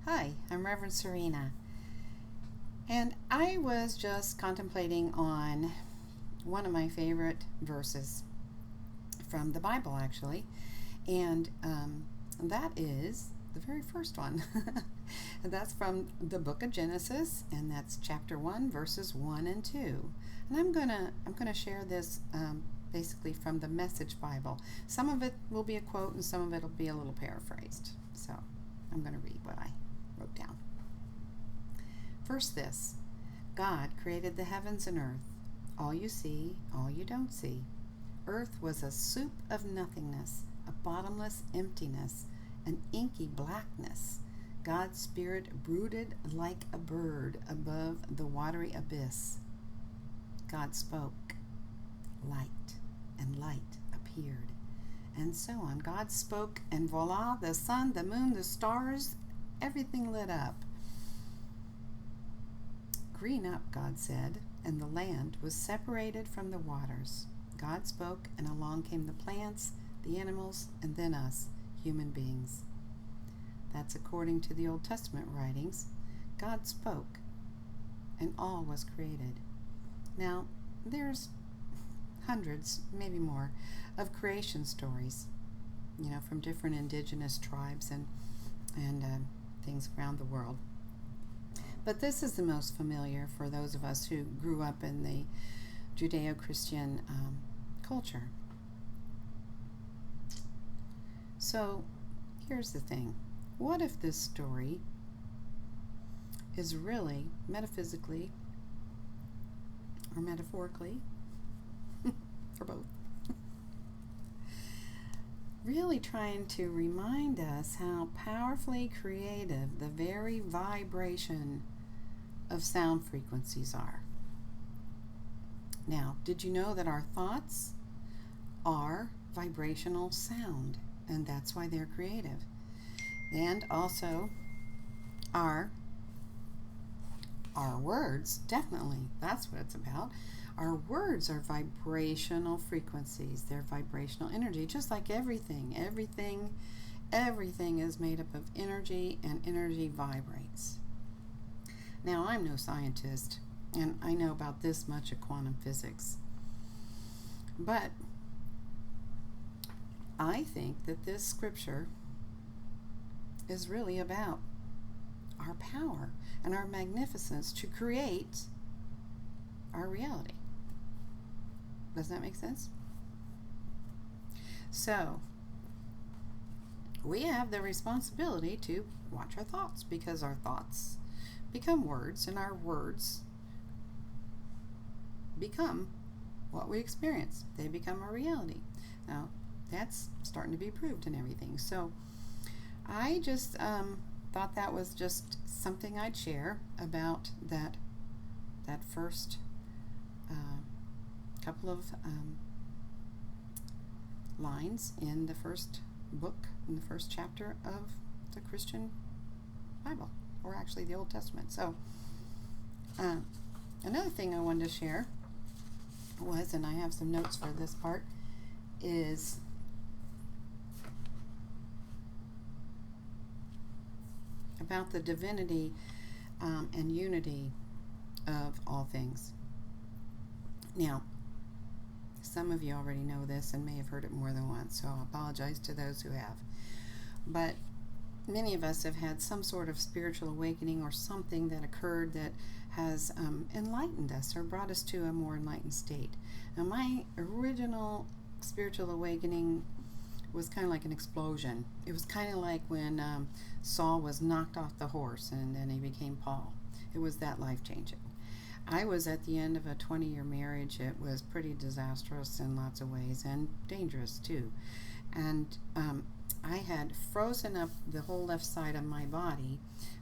Hi, I'm Reverend Serena, and I was just contemplating on one of my favorite verses from the Bible, actually, and that is the very first one. And that's from the book of Genesis, and that's chapter 1, verses 1 and 2. And I'm gonna share this basically from the Message Bible. Some of it will be a quote, and some of it will be a little paraphrased. So I'm going to read what I wrote down. First, this: God created the heavens and earth, all you see, all you don't see. Earth was a soup of nothingness, a bottomless emptiness, an inky blackness. God's Spirit brooded like a bird above the watery abyss. God spoke, light, and light appeared. And so on. God spoke, and voila, the sun, the moon, the stars, everything lit up. Green up, God said, and the land was separated from the waters. God spoke, and along came the plants, the animals, and then us, human beings. That's according to the Old Testament writings. God spoke, and all was created. Now, there's hundreds, maybe more, of creation stories, from different indigenous tribes and things around the world. But this is the most familiar for those of us who grew up in the Judeo-Christian culture. So here's the thing. What if this story is really metaphysically or metaphorically, or both, really trying to remind us how powerfully creative the very vibration of sound frequencies are? Now, did you know that our thoughts are vibrational sound, and that's why they're creative? And also our words, definitely, that's what it's about. Our words are vibrational frequencies. They're vibrational energy, just like everything. Everything is made up of energy, and energy vibrates. Now, I'm no scientist, and I know about this much of quantum physics. But I think that this scripture is really about our power and our magnificence to create our reality. Does that make sense? So, we have the responsibility to watch our thoughts, because our thoughts become words, and our words become what we experience. They become our reality. Now, that's starting to be proved and everything. So, I just thought that was just something I'd share about that first couple of lines in the first book, in the first chapter of the Christian Bible, or actually the Old Testament. So another thing I wanted to share was, and I have some notes for this part, is about the divinity and unity of all things. Now, some of you already know this and may have heard it more than once, so I apologize to those who have. But many of us have had some sort of spiritual awakening, or something that occurred that has enlightened us or brought us to a more enlightened state. Now, my original spiritual awakening was kind of like an explosion. It was kind of like when Saul was knocked off the horse and then he became Paul. It was that life-changing. I was at the end of a 20-year marriage. It was pretty disastrous in lots of ways, and dangerous too. And I had frozen up the whole left side of my body,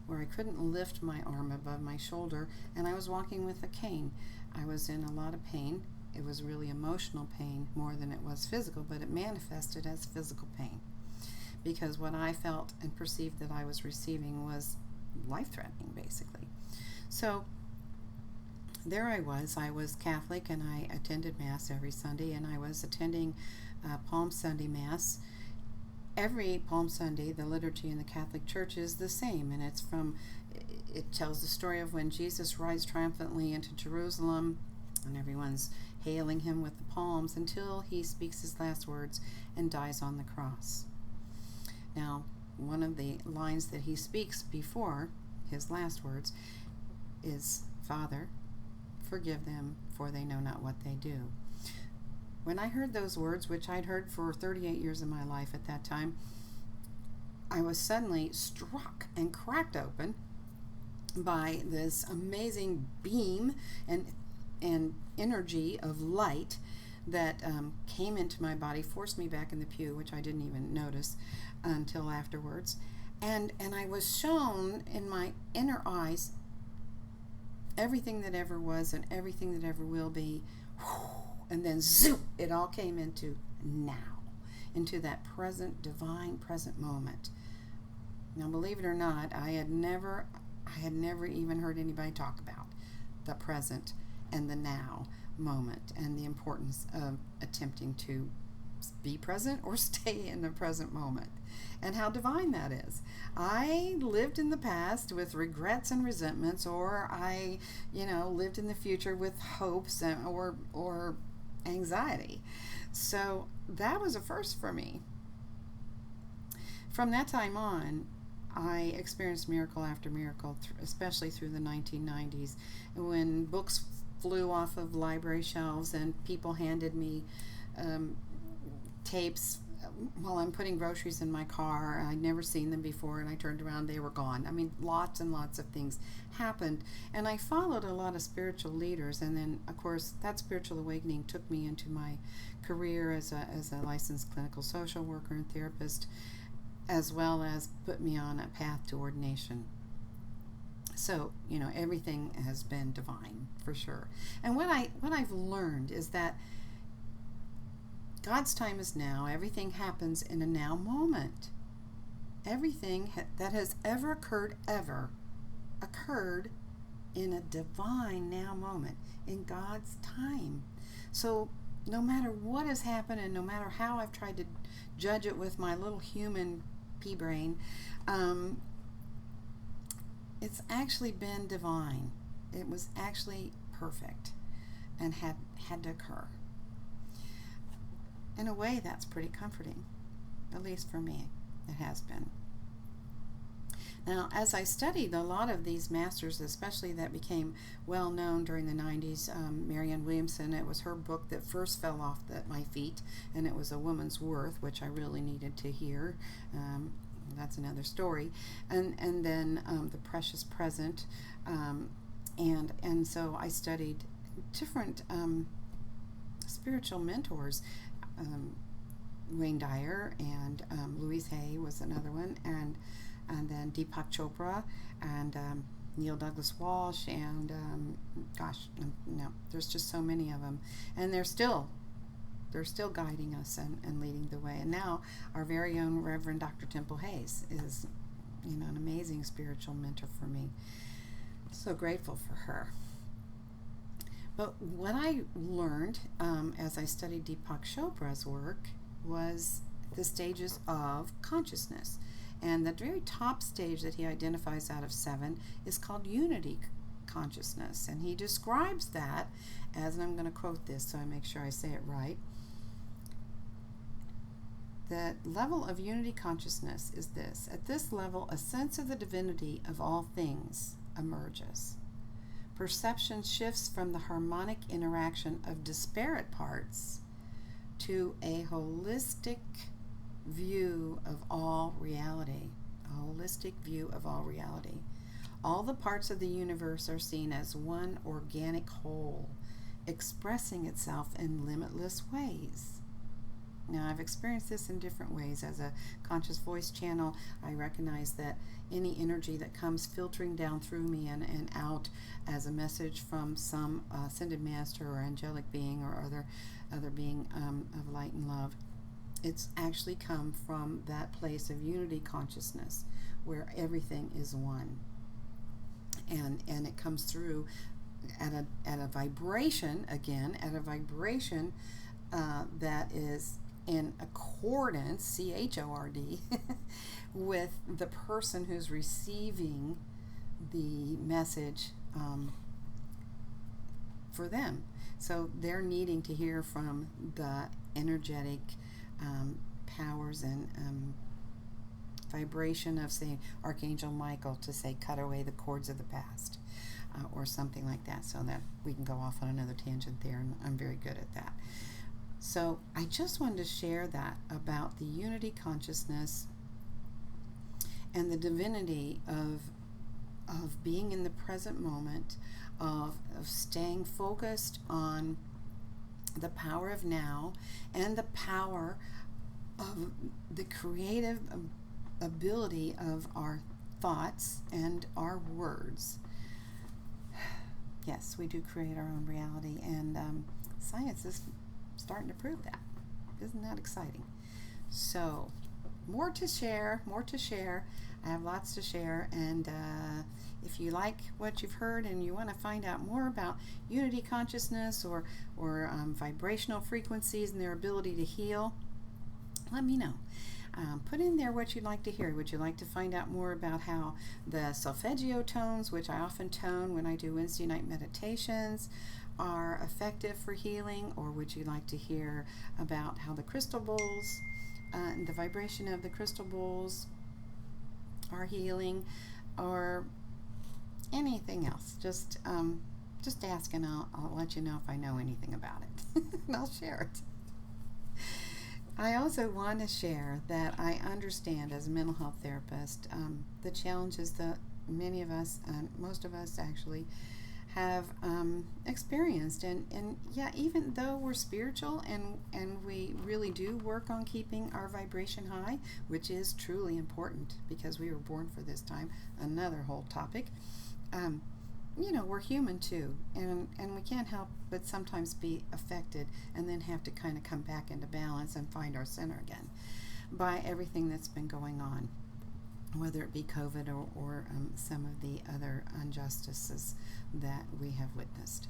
where I couldn't lift my arm above my shoulder, and I was walking with a cane. I was in a lot of pain. It was really emotional pain more than it was physical, but it manifested as physical pain, because what I felt and perceived that I was receiving was life-threatening, basically. So there I was Catholic, and I attended Mass every Sunday, and I was attending Palm Sunday Mass every Palm Sunday, the liturgy in the Catholic Church is the same, and it tells the story of when Jesus rides triumphantly into Jerusalem, and everyone's hailing him with the palms until he speaks his last words and dies on the cross. Now, one of the lines that he speaks before his last words is, "Father, forgive them, for they know not what they do." When I heard those words, which I'd heard for 38 years of my life at that time, I was suddenly struck and cracked open by this amazing beam and energy of light that came into my body, forced me back in the pew, which I didn't even notice until afterwards. And I was shown in my inner eyes everything that ever was and everything that ever will be. And then zoom, it all came into now, into that present, divine present moment. Now, believe it or not, I had never even heard anybody talk about the present and the now moment and the importance of attempting to be present or stay in the present moment, and how divine that is. I lived in the past with regrets and resentments, or I, lived in the future with hopes or anxiety. So that was a first for me. From that time on, I experienced miracle after miracle, especially through the 1990s, when books flew off of library shelves and people handed me tapes while I'm putting groceries in my car. I'd never seen them before, and I turned around, they were gone. I mean, lots and lots of things happened, and I followed a lot of spiritual leaders, and then, of course, that spiritual awakening took me into my career as a licensed clinical social worker and therapist, as well as put me on a path to ordination. So, everything has been divine, for sure. And what I've learned is that God's time is now. Everything happens in a now moment. Everything that has ever occurred in a divine now moment, in God's time. So no matter what has happened, and no matter how I've tried to judge it with my little human pea brain, it's actually been divine. It was actually perfect and had to occur. In a way, that's pretty comforting, at least for me. It has been. Now, as I studied a lot of these masters, especially that became well known during the 90s, Marianne Williamson, it was her book that first fell off my feet, and it was A Woman's Worth, which I really needed to hear. That's another story. And then The Precious Present, and so I studied different spiritual mentors. Wayne Dyer and Louise Hay was another one, and then Deepak Chopra and Neil Douglas Walsh, and there's just so many of them, and they're still guiding us and leading the way. And now our very own Reverend Dr. Temple Hayes is an amazing spiritual mentor for me. So grateful for her. But what I learned as I studied Deepak Chopra's work was the stages of consciousness. And the very top stage that he identifies out of 7 is called unity consciousness. And he describes that as, and I'm going to quote this so I make sure I say it right, the level of unity consciousness is this: at this level, a sense of the divinity of all things emerges. Perception shifts from the harmonic interaction of disparate parts to a holistic view of all reality. A holistic view of all reality. All the parts of the universe are seen as one organic whole, expressing itself in limitless ways. Now, I've experienced this in different ways. As a conscious voice channel, I recognize that any energy that comes filtering down through me and out as a message from some ascended master or angelic being or other being of light and love, it's actually come from that place of unity consciousness where everything is one. And it comes through at a vibration, again, at a vibration that is in accordance, C-H-O-R-D, with the person who's receiving the message for them. So they're needing to hear from the energetic powers and vibration of, say, Archangel Michael to say, cut away the cords of the past, or something like that, so that we can go off on another tangent there, and I'm very good at that. So I just wanted to share that about the unity consciousness and the divinity of being in the present moment, of staying focused on the power of now and the power of the creative ability of our thoughts and our words. Yes, we do create our own reality, and science is starting to prove that. Isn't that exciting? So, more to share. I have lots to share, and if you like what you've heard and you want to find out more about unity consciousness or vibrational frequencies and their ability to heal, let me know. Put in there what you'd like to hear. Would you like to find out more about how the solfeggio tones, which I often tone when I do Wednesday night meditations, are effective for healing? Or would you like to hear about how the crystal bowls, the vibration of the crystal bowls are healing, or anything else? Just ask, and I'll let you know if I know anything about it. And I'll share it. I also want to share that I understand, as a mental health therapist, the challenges that many of us, most of us actually, have experienced. And yeah, even though we're spiritual and we really do work on keeping our vibration high, which is truly important because we were born for this time, another whole topic, we're human too, and we can't help but sometimes be affected and then have to kind of come back into balance and find our center again by everything that's been going on, whether it be COVID or some of the other injustices that we have witnessed.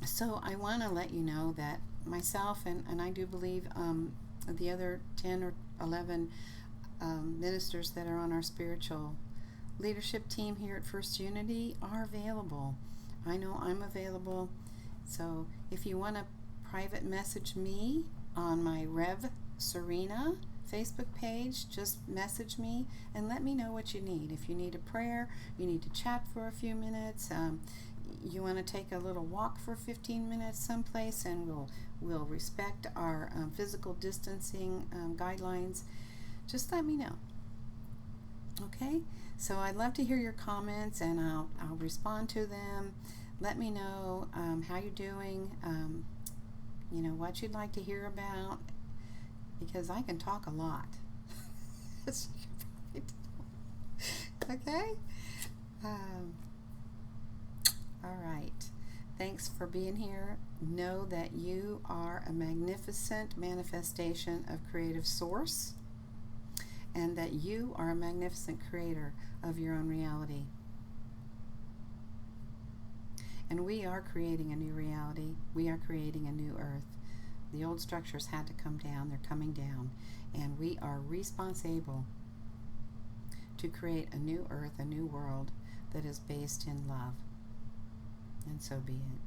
So I want to let you know that myself and I do believe the other 10 or 11 ministers that are on our spiritual leadership team here at First Unity are available. I know I'm available. So if you want to private message me on my Rev Serena Facebook page, just message me and let me know what you need. If you need a prayer, you need to chat for a few minutes, you want to take a little walk for 15 minutes someplace, and we'll respect our physical distancing guidelines, just let me know. Okay? So I'd love to hear your comments, and I'll respond to them. Let me know how you're doing, what you'd like to hear about, because I can talk a lot. Okay? All right. Thanks for being here. Know that you are a magnificent manifestation of creative source, and that you are a magnificent creator of your own reality. And we are creating a new reality. We are creating a new earth. The old structures had to come down. They're coming down. And we are responsible to create a new earth, a new world that is based in love. And so be it.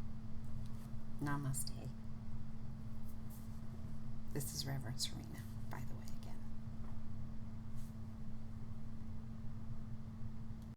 Namaste. This is Reverend Serena.